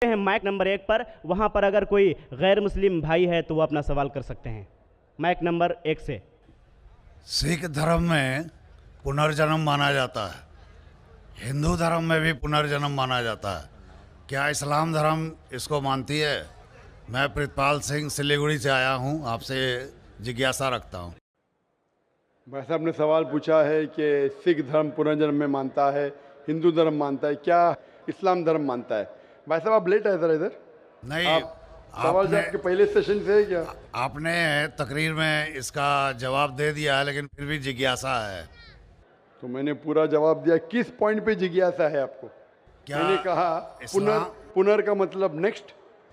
हैं mic number 1 पर। वहां पर अगर कोई गैर मुस्लिम भाई है तो वो अपना सवाल कर सकते हैं माइक नंबर 1 से। सिख धर्म में पुनर्जन्म माना जाता है, हिंदू धर्म में भी पुनर्जन्म माना जाता है। क्या इस्लाम धर्म इसको मानती है? मैं प्रितपाल सिंह सिलीगुड़ी से आया हूँ, आपसे जिज्ञासा रखता हूँ। भाई साहब ने सवाल पूछा है कि सिख धर्म पुनर्जन्म में मानता है, हिंदू धर्म मानता है, क्या इस्लाम धर्म मानता है। भाई साहब आप लेट आए सर इधर। नहीं, सवाल जवाब के पहले सेशन से है क्या? आपने तकरीर में इसका जवाब दे दिया है, लेकिन फिर भी जिज्ञासा है। तो मैंने पूरा जवाब दिया। किस पॉइंट पे जिज्ञासा है आपको? क्या मैंने कहा पुनर का मतलब नेक्स्ट,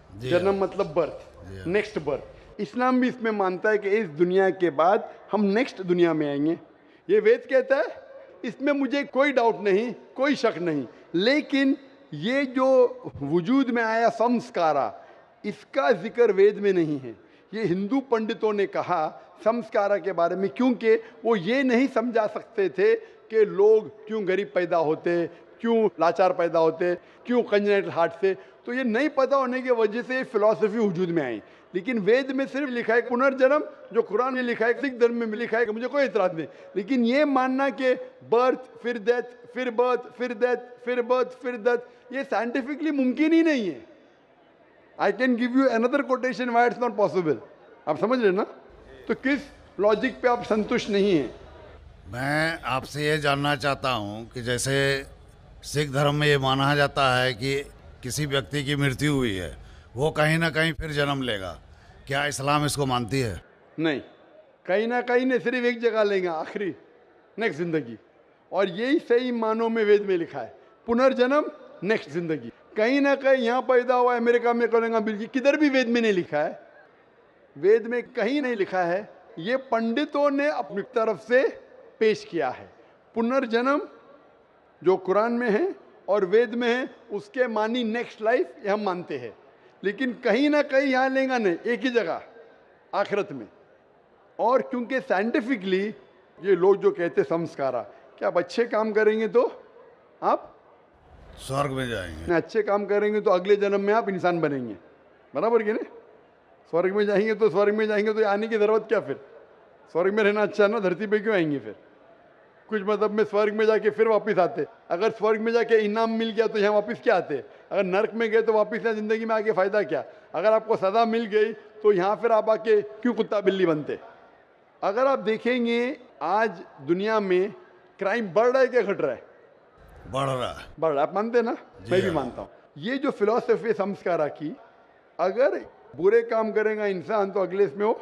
जी जन्म हाँ। मतलब बर्थ, जी हाँ। Next birth. इस्लाम भी इसमें मानता है कि इस दुनिया के बाद हम नेक्स्ट दुनिया में आएंगे। ये वेद कहता है, इसमें मुझे कोई डाउट नहीं, कोई शक नहीं। लेकिन ये जो वजूद में आया संस्कारा, इसका जिक्र वेद में नहीं है। ये हिंदू पंडितों ने कहा संस्कारा के बारे में, क्योंकि वो ये नहीं समझा सकते थे कि लोग क्यों गरीब पैदा होते, क्यों लाचार पैदा होते, क्यों कंजेनिटल हार्ट से। तो ये नहीं पता होने की वजह से ये फिलॉसफी वजूद में आई। लेकिन वेद में सिर्फ लिखा है पुनर्जन्म, जो कुरान में लिखा है, सिख धर्म में लिखा है, मुझे कोई एतराज नहीं। लेकिन ये मानना कि बर्थ फिर डेथ, फिर बर्थ फिर डेथ, फिर बर्थ फिर डेथ, ये साइंटिफिकली मुमकिन ही नहीं है। I can give you another quotation why it's not possible. आप समझ रहे ना? तो किस लॉजिक पे आप संतुष्ट नहीं हैं? मैं आपसे ये जानना चाहता हूँ कि जैसे सिख धर्म में ये माना जाता है कि किसी व्यक्ति की मृत्यु हुई है, वो कहीं ना कहीं फिर जन्म लेगा। क्या इस्लाम इसको मानती है? नहीं, कहीं ना कहीं ने सिर्फ एक जगह लेंगे, आखिरी, नेक्स्ट जिंदगी। और यही सही मानों में वेद में लिखा है, पुनर्जन्म नेक्स्ट जिंदगी। कहीं ना कहीं यहाँ पैदा हुआ, अमेरिका में करेंगे, बिल्कुल किधर भी वेद में नहीं लिखा है। वेद में कहीं नहीं लिखा है। ये पंडितों ने अपनी तरफ से पेश किया है। पुनर्जन्म जो कुरान में है और वेद में है, उसके मानी नेक्स्ट लाइफ, ये हम मानते हैं। लेकिन कहीं ना कहीं यहाँ लेंगे नहीं, एक ही जगह, आखिरत में। और क्योंकि साइंटिफिकली ये लोग जो कहते संस्कारा, क्या आप अच्छे काम करेंगे तो आप स्वर्ग में जाएंगे, अच्छे काम करेंगे तो अगले जन्म में आप इंसान बनेंगे, बराबर कि नहीं? स्वर्ग में जाएंगे तो स्वर्ग में जाएंगे तो आने की जरूरत क्या फिर? स्वर्ग में रहना अच्छा ना, धरती पे क्यों आएंगे फिर? कुछ मतलब में स्वर्ग में जाके फिर वापस आते। अगर स्वर्ग में जाके इनाम मिल गया तो यहाँ वापस क्या आते? अगर नरक में गए तो वापस यहाँ जिंदगी में आके फायदा क्या? अगर आपको सजा मिल गई तो यहाँ फिर आप आके क्यों कुत्ता बिल्ली बनते? अगर आप देखेंगे आज दुनिया में क्राइम बढ़ रहा है क्या घट रहा है? बढ़ रहा है। बढ़ रहा है, आप मानते ना? मैं भी हाँ। मानता हूँ। ये जो फिलॉसफी संस्कारा की, अगर बुरे काम करेगा इंसान तो अगले इसमें वो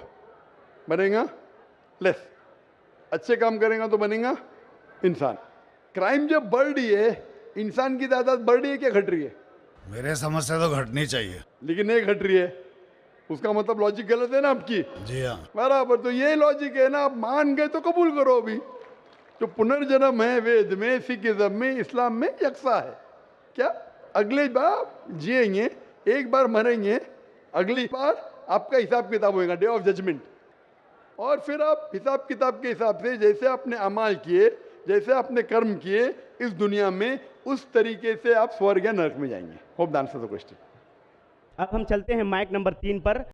बनेगा लेस, अच्छे काम करेगा तो बनेगा इंसान। क्राइम जब बढ़ रही है, इंसान की तादाद बढ़ रही है क्या घट रही है? मेरे समझ से तो घटनी चाहिए। लेकिन नहीं घट रही है, उसका मतलब लॉजिक गलत है ना आपकी। जी हाँ। बराबर, तो ये लॉजिक है ना। आप मान गए तो कबूल करो। अभी जो पुनर्जन्म है वेद में, सिखिज्म में, इस्लाम में यकसा है। क्या अगले बार जिएंगे, एक बार मरेंगे, अगली बार आपका हिसाब किताब होगा, डे ऑफ जजमेंट। और फिर आप हिसाब किताब के हिसाब से जैसे आपने अमाल किए, जैसे आपने कर्म किए इस दुनिया में, उस तरीके से आप स्वर्ग या नरक में जाएंगे। Hope the answer the question. अब हम चलते हैं माइक नंबर 3 पर।